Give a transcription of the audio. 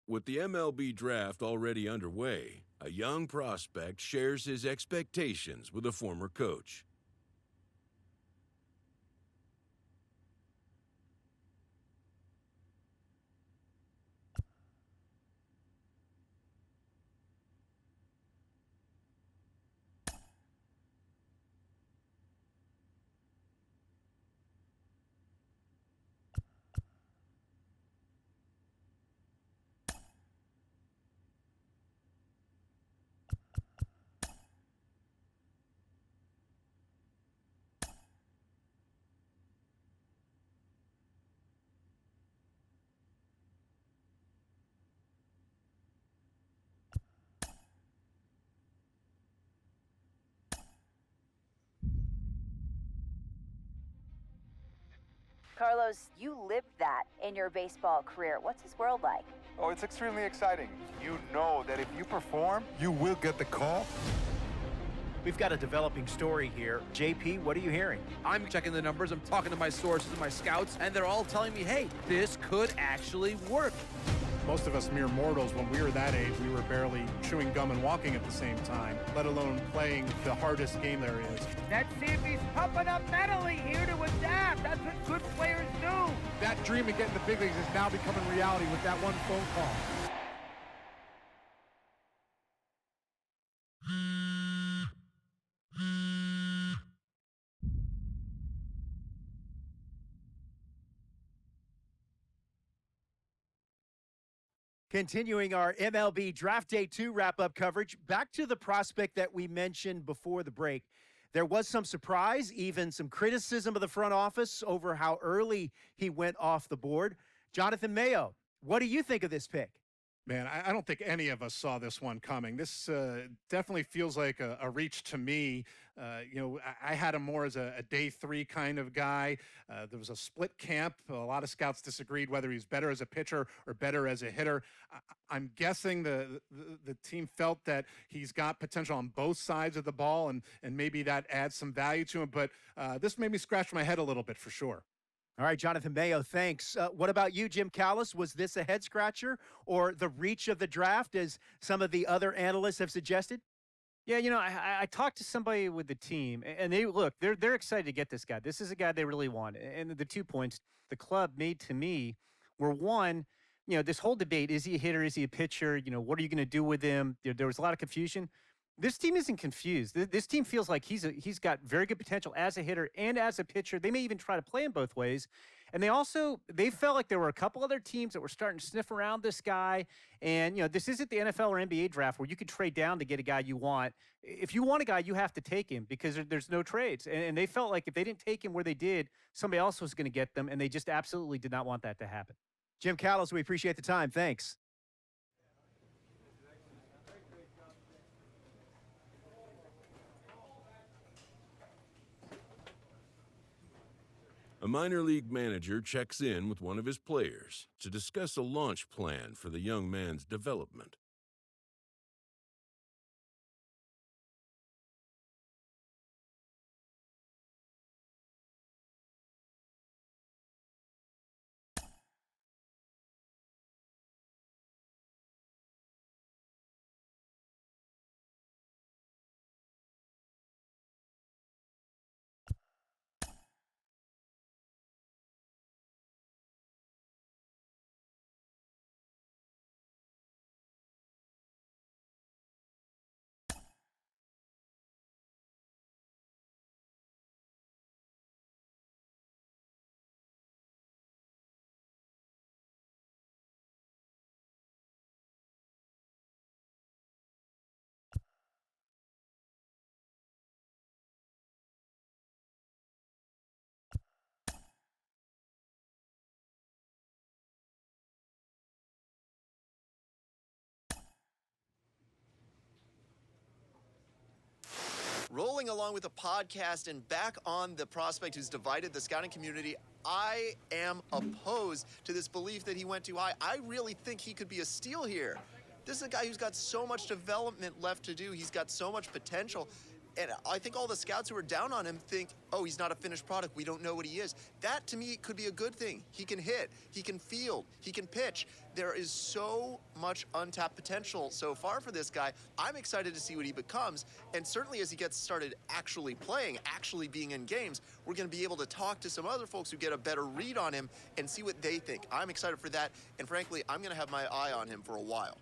With the MLB draft already underway, a young prospect shares his expectations with a former coach. Carlos, you lived that in your baseball career. What's his world like? Oh, it's extremely exciting. You know that if you perform, you will get the call. We've got a developing story here. JP, what are you hearing? I'm checking the numbers, I'm talking to my sources and my scouts, and they're all telling me, hey, this could actually work. Most of us mere mortals, when we were that age, we were barely chewing gum and walking at the same time, let alone playing the hardest game there is. Let's see if he's pumping up mentally here to adapt. That's what good players do. That dream of getting the big leagues is now becoming reality with that one phone call. Continuing our MLB Draft Day 2 wrap-up coverage, back to the prospect that we mentioned before the break. There was some surprise, even some criticism of the front office over how early he went off the board. Jonathan Mayo, what do you think of this pick? Man, I don't think any of us saw this one coming. This definitely feels like a reach to me. I had him more as a day 3 kind of guy. There was a split camp. A lot of scouts disagreed whether he's better as a pitcher or better as a hitter. I'm guessing the team felt that he's got potential on both sides of the ball, and maybe that adds some value to him. But this made me scratch my head a little bit for sure. All right, Jonathan Mayo, thanks. What about you, Jim Callis? Was this a head-scratcher or the reach of the draft, as some of the other analysts have suggested? Yeah, I talked to somebody with the team, and they're excited to get this guy. This is a guy they really want. And the 2 points the club made to me were, one, this whole debate, is he a hitter, is he a pitcher, what are you going to do with him? There was a lot of confusion. This team isn't confused. This team feels like he's got very good potential as a hitter and as a pitcher. They may even try to play him both ways. And they felt like there were a couple other teams that were starting to sniff around this guy. And, this isn't the NFL or NBA draft where you could trade down to get a guy you want. If you want a guy, you have to take him because there's no trades. And they felt like if they didn't take him where they did, somebody else was going to get them. And they just absolutely did not want that to happen. Jim Callis, we appreciate the time. Thanks. A minor league manager checks in with one of his players to discuss a launch plan for the young man's development. Rolling along with the podcast and back on the prospect who's divided the scouting community, I am opposed to this belief that he went too high. I really think he could be a steal here. This is a guy who's got so much development left to do. He's got so much potential. And I think all the scouts who are down on him think, oh, he's not a finished product. We don't know what he is. That, to me, could be a good thing. He can hit. He can field. He can pitch. There is so much untapped potential so far for this guy. I'm excited to see what he becomes. And certainly as he gets started actually playing, actually being in games, we're going to be able to talk to some other folks who get a better read on him and see what they think. I'm excited for that. And frankly, I'm going to have my eye on him for a while.